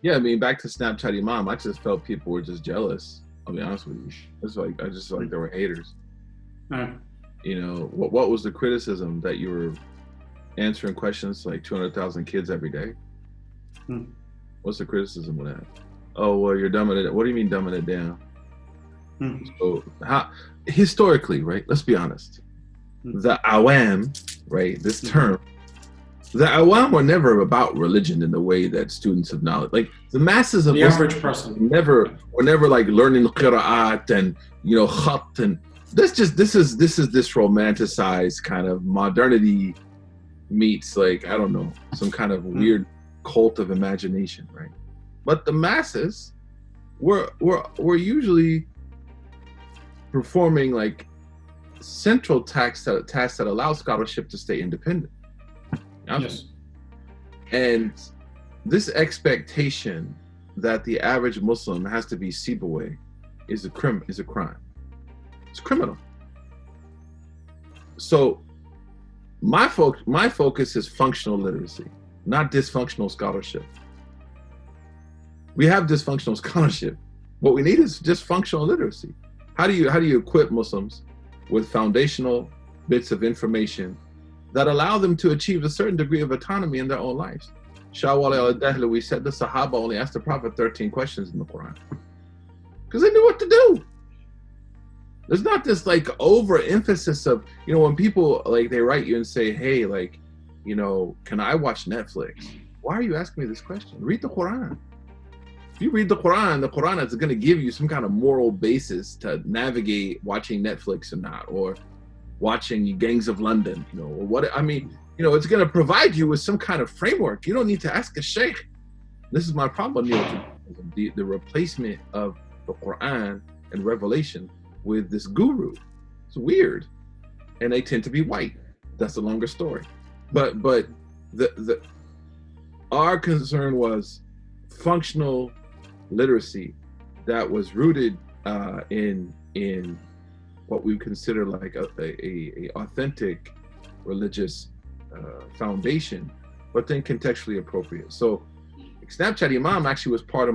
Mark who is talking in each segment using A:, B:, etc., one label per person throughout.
A: Yeah, I mean, back to Snapchat Imam, I just felt people were just jealous. I'll be honest with you. It's like I just felt like there were haters. You know, what was the criticism that you were answering questions to like 200,000 kids every day? What's the criticism of that? Oh, well, you're dumbing it. What do you mean dumbing it down? So how historically, right? Let's be honest. The awam, right? This term, the awam were never about religion in the way that students of knowledge, like the masses of
B: the average person,
A: were never like learning qira'at and khat, and this is this romanticized kind of modernity meets like I don't know, some kind of weird cult of imagination, right? But the masses were usually performing like central tasks that allow scholarship to stay independent.
B: Yes.
A: And this expectation that the average Muslim has to be Sibawayh is a crime. It's criminal. So my focus is functional literacy, not dysfunctional scholarship. We have dysfunctional scholarship. What we need is just functional literacy. How do you equip Muslims with foundational bits of information that allow them to achieve a certain degree of autonomy in their own lives? Shah Wali al-Dahli said the Sahaba only asked the Prophet 13 questions in the Quran because they knew what to do. There's not this like overemphasis of, when people like they write you and say, hey, like, can I watch Netflix? Why are you asking me this question? Read the Quran. If you read the Quran is going to give you some kind of moral basis to navigate watching Netflix or not, or watching Gangs of London, or what, it's going to provide you with some kind of framework. You don't need to ask a sheikh. This is my problem with the replacement of the Quran and revelation with this guru. It's weird. And they tend to be white. That's a longer story. But our concern was functional literacy that was rooted in what we consider like a authentic religious foundation, but then contextually appropriate. So Snapchat Imam actually was part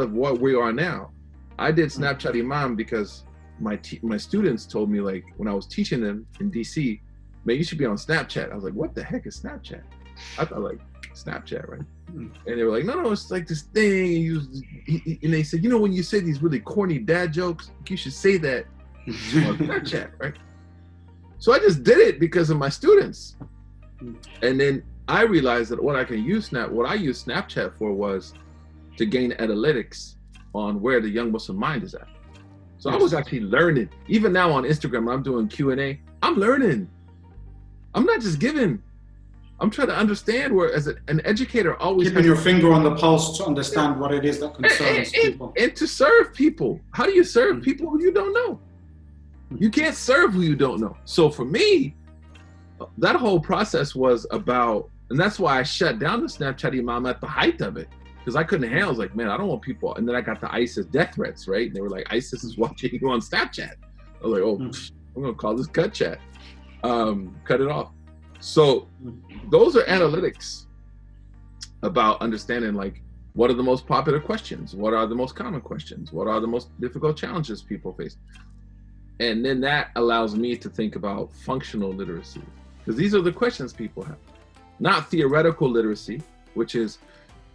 A: of what we are now. I did Snapchat Imam because my students told me, like, when I was teaching them in DC, man, you should be on Snapchat. I was like, what the heck is Snapchat? I thought like Snapchat, right? And they were like, no, it's like this thing. And they said, when you say these really corny dad jokes, you should say that on Snapchat, right? So I just did it because of my students. And then I realized that what I used Snapchat for was to gain analytics on where the young Muslim mind is at. So I was actually learning. Even now on Instagram, when I'm doing Q&A, I'm learning. I'm not just giving. I'm trying to understand where, as an educator, always
B: keeping your finger on the pulse to understand what it is that concerns people.
A: And to serve people. How do you serve people who you don't know? You can't serve who you don't know. So for me, that whole process was about, and that's why I shut down the Snapchat Imam at the height of it, because I couldn't handle. I was like, man, I don't want people. And then I got the ISIS death threats, right? And they were like, ISIS is watching you on Snapchat. I was like, oh, I'm gonna call this cut chat. Cut it off. So those are analytics about understanding, like, what are the most popular questions? What are the most common questions? What are the most difficult challenges people face? And then that allows me to think about functional literacy, because these are the questions people have. Not theoretical literacy, which is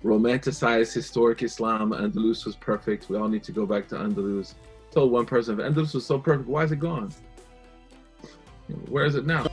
A: romanticized historic Islam. Andalus was perfect. We all need to go back to Andalus. I told one person, if Andalus was so perfect, why is it gone? Where is it now?